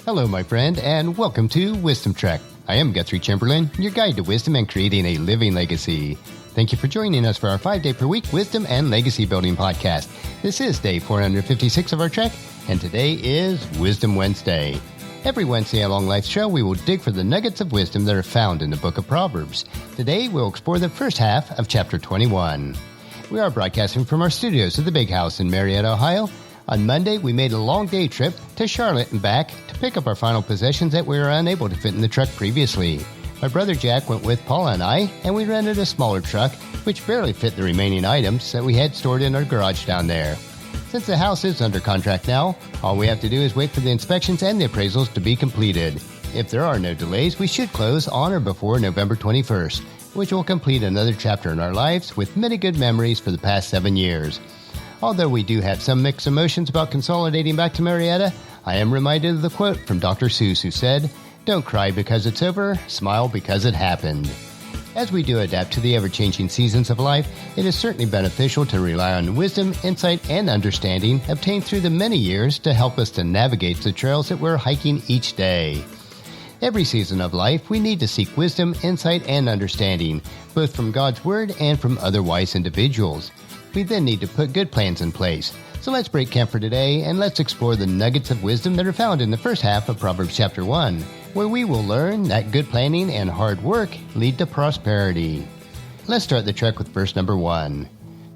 Hello, my friend, and welcome to Wisdom Trek. I am Guthrie Chamberlain, your guide to wisdom and creating a living legacy. Thank you for joining us for our 5-day-per-week Wisdom and Legacy Building podcast. This is day 456 of our trek, and today is Wisdom Wednesday. Every Wednesday along Life's Trail, we will dig for the nuggets of wisdom that are found in the book of Proverbs. Today, we'll explore the first half of chapter 21. We are broadcasting from our studios at the Big House in Marietta, Ohio. On Monday, we made a long day trip to Charlotte and back to pick up our final possessions that we were unable to fit in the truck previously. My brother Jack went with Paula and I, and we rented a smaller truck, which barely fit the remaining items that we had stored in our garage down there. Since the house is under contract now, all we have to do is wait for the inspections and the appraisals to be completed. If there are no delays, we should close on or before November 21st, which will complete another chapter in our lives with many good memories for the past 7 years. Although we do have some mixed emotions about consolidating back to Marietta, I am reminded of the quote from Dr. Seuss who said, "Don't cry because it's over, smile because it happened." As we do adapt to the ever-changing seasons of life, it is certainly beneficial to rely on wisdom, insight, and understanding obtained through the many years to help us to navigate the trails that we're hiking each day. Every season of life, we need to seek wisdom, insight, and understanding, both from God's Word and from other wise individuals. We then need to put good plans in place. So let's break camp for today and let's explore the nuggets of wisdom that are found in the first half of Proverbs chapter 1, where we will learn that good planning and hard work lead to prosperity. Let's start the trek with verse number 1.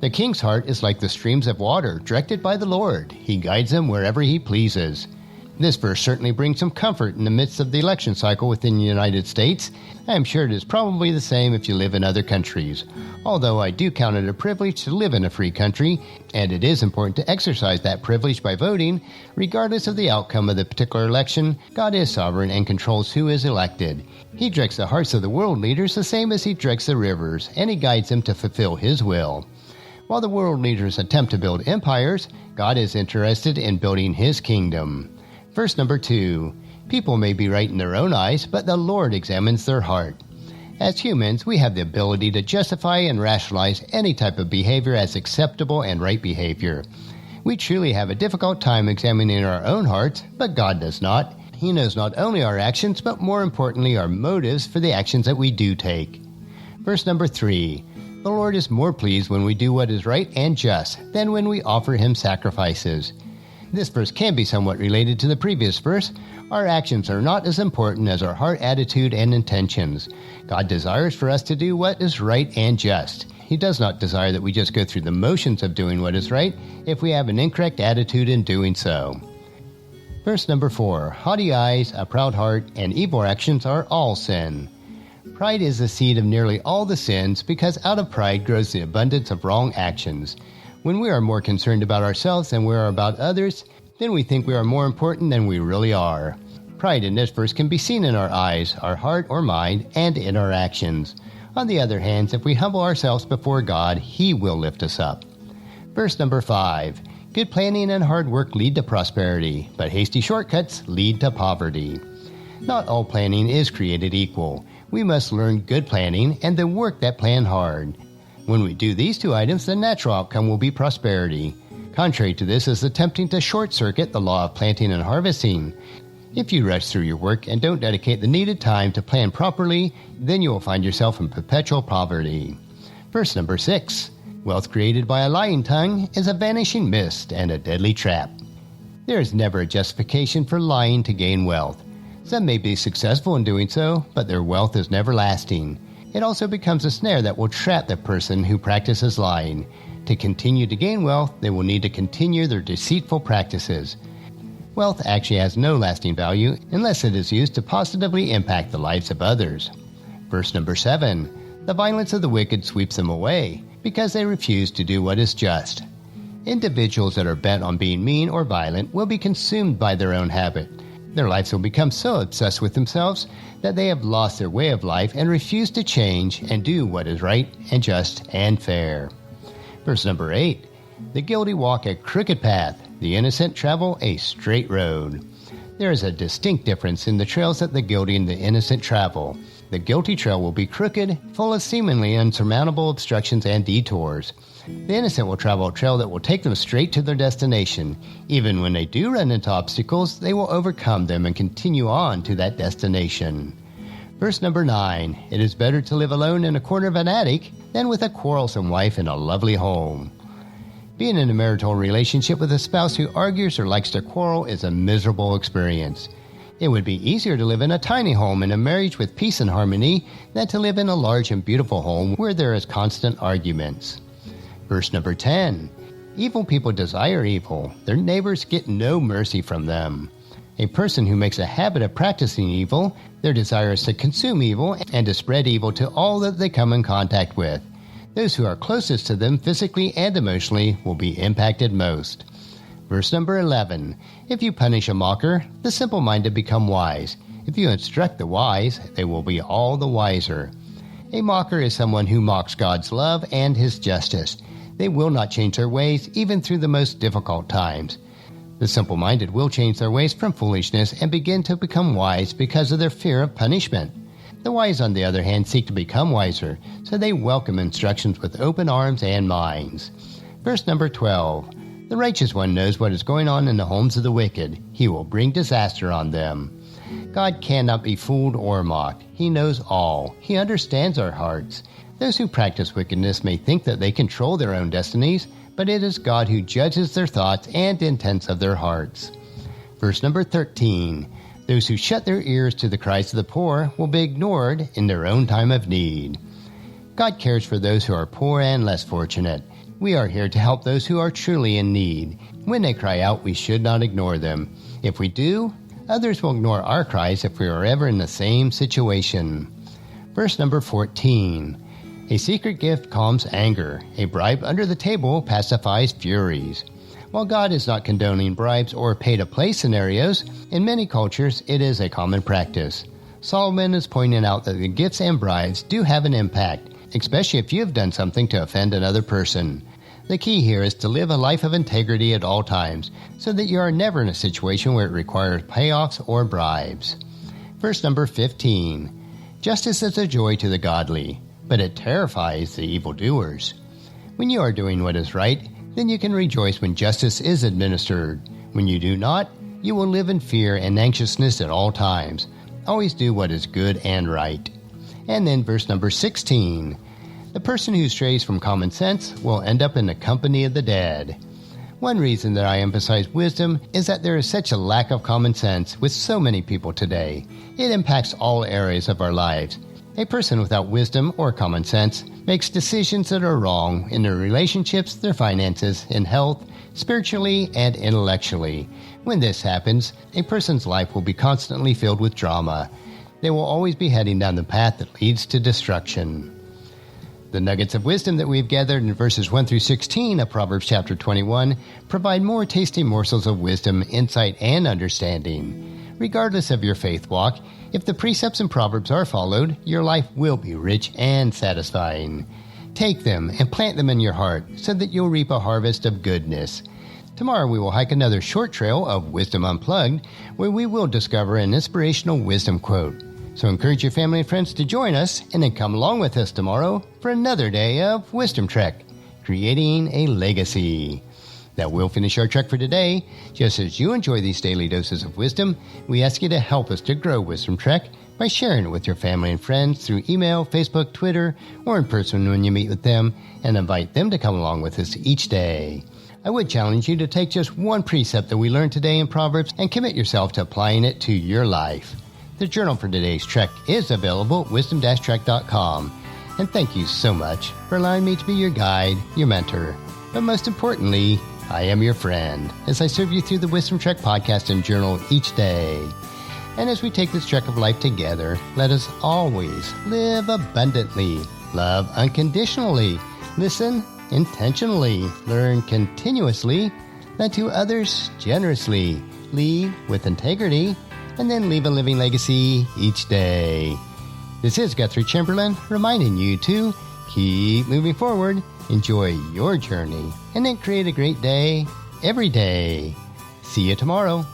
The king's heart is like the streams of water directed by the Lord. He guides them wherever he pleases. This verse certainly brings some comfort in the midst of the election cycle within the United States. I am sure it is probably the same if you live in other countries. Although I do count it a privilege to live in a free country, and it is important to exercise that privilege by voting, regardless of the outcome of the particular election, God is sovereign and controls who is elected. He directs the hearts of the world leaders the same as he directs the rivers, and he guides them to fulfill his will. While the world leaders attempt to build empires, God is interested in building his kingdom. Verse number 2, people may be right in their own eyes, but the Lord examines their heart. As humans, we have the ability to justify and rationalize any type of behavior as acceptable and right behavior. We truly have a difficult time examining our own hearts, but God does not. He knows not only our actions, but more importantly, our motives for the actions that we do take. Verse number 3, the Lord is more pleased when we do what is right and just than when we offer him sacrifices. This verse can be somewhat related to the previous verse. Our actions are not as important as our heart attitude and intentions. God desires for us to do what is right and just. He does not desire that we just go through the motions of doing what is right if we have an incorrect attitude in doing so. Verse number 4, haughty eyes, a proud heart, and evil actions are all sin. Pride is the seed of nearly all the sins because out of pride grows the abundance of wrong actions. When we are more concerned about ourselves than we are about others, then we think we are more important than we really are. Pride in this verse can be seen in our eyes, our heart or mind, and in our actions. On the other hand, if we humble ourselves before God, he will lift us up. Verse number 5, good planning and hard work lead to prosperity, but hasty shortcuts lead to poverty. Not all planning is created equal. We must learn good planning and then work that plan hard. When we do these two items, the natural outcome will be prosperity. Contrary to this is attempting to short-circuit the law of planting and harvesting. If you rush through your work and don't dedicate the needed time to plan properly, then you will find yourself in perpetual poverty. Verse number 6, wealth created by a lying tongue is a vanishing mist and a deadly trap. There is never a justification for lying to gain wealth. Some may be successful in doing so, but their wealth is never lasting. It also becomes a snare that will trap the person who practices lying. To continue to gain wealth, they will need to continue their deceitful practices. Wealth actually has no lasting value unless it is used to positively impact the lives of others. Verse number 7, the violence of the wicked sweeps them away because they refuse to do what is just. Individuals that are bent on being mean or violent will be consumed by their own habit. Their lives will become so obsessed with themselves that they have lost their way of life and refuse to change and do what is right and just and fair. Verse number 8, the guilty walk a crooked path, the innocent travel a straight road. There is a distinct difference in the trails that the guilty and the innocent travel. the guilty trail will be crooked, full of seemingly unsurmountable obstructions and detours. The innocent will travel a trail that will take them straight to their destination. Even when they do run into obstacles, they will overcome them and continue on to that destination. Verse number 9, it is better to live alone in a corner of an attic than with a quarrelsome wife in a lovely home. Being in a marital relationship with a spouse who argues or likes to quarrel is a miserable experience. It would be easier to live in a tiny home in a marriage with peace and harmony than to live in a large and beautiful home where there is constant arguments. Verse number 10, evil people desire evil. Their neighbors get no mercy from them. A person who makes a habit of practicing evil, their desire is to consume evil and to spread evil to all that they come in contact with. Those who are closest to them physically and emotionally will be impacted most. Verse number 11, if you punish a mocker, the simple-minded become wise. If you instruct the wise, they will be all the wiser. A mocker is someone who mocks God's love and His justice. They will not change their ways even through the most difficult times. The simple-minded will change their ways from foolishness and begin to become wise because of their fear of punishment. The wise, on the other hand, seek to become wiser, so they welcome instructions with open arms and minds. Verse number 12, the righteous one knows what is going on in the homes of the wicked. He will bring disaster on them. God cannot be fooled or mocked. He knows all. He understands our hearts. Those who practice wickedness may think that they control their own destinies, but it is God who judges their thoughts and intents of their hearts. Verse number 13, those who shut their ears to the cries of the poor will be ignored in their own time of need. God cares for those who are poor and less fortunate. We are here to help those who are truly in need. When they cry out, we should not ignore them. If we do, others will ignore our cries if we are ever in the same situation. Verse number 14, a secret gift calms anger. A bribe under the table pacifies furies. While God is not condoning bribes or pay-to-play scenarios, in many cultures it is a common practice. Solomon is pointing out that the gifts and bribes do have an impact, especially if you have done something to offend another person. The key here is to live a life of integrity at all times, so that you are never in a situation where it requires payoffs or bribes. Verse number 15, justice is a joy to the godly, but it terrifies the evildoers. When you are doing what is right, then you can rejoice when justice is administered. When you do not, you will live in fear and anxiousness at all times. Always do what is good and right. And then verse number 16. The person who strays from common sense will end up in the company of the dead. One reason that I emphasize wisdom is that there is such a lack of common sense with so many people today. It impacts all areas of our lives. A person without wisdom or common sense makes decisions that are wrong in their relationships, their finances, in health, spiritually, and intellectually. When this happens, a person's life will be constantly filled with drama. They will always be heading down the path that leads to destruction. The nuggets of wisdom that we've gathered in verses 1 through 16 of Proverbs chapter 21 provide more tasty morsels of wisdom, insight, and understanding. Regardless of your faith walk, if the precepts in Proverbs are followed, your life will be rich and satisfying. Take them and plant them in your heart so that you'll reap a harvest of goodness. Tomorrow we will hike another short trail of Wisdom Unplugged, where we will discover an inspirational wisdom quote. So encourage your family and friends to join us, and then come along with us tomorrow for another day of Wisdom Trek, creating a legacy. That will finish our trek for today. Just as you enjoy these daily doses of wisdom, we ask you to help us to grow Wisdom Trek by sharing it with your family and friends through email, Facebook, Twitter, or in person when you meet with them, and invite them to come along with us each day. I would challenge you to take just one precept that we learned today in Proverbs and commit yourself to applying it to your life. The journal for today's trek is available at wisdom-trek.com. And thank you so much for allowing me to be your guide, your mentor, but most importantly, I am your friend as I serve you through the Wisdom Trek podcast and journal each day. And as we take this trek of life together, let us always live abundantly, love unconditionally, listen intentionally, learn continuously, lend to others generously, lead with integrity, and then leave a living legacy each day. This is Guthrie Chamberlain reminding you to keep moving forward, enjoy your journey, and then create a great day every day. See you tomorrow.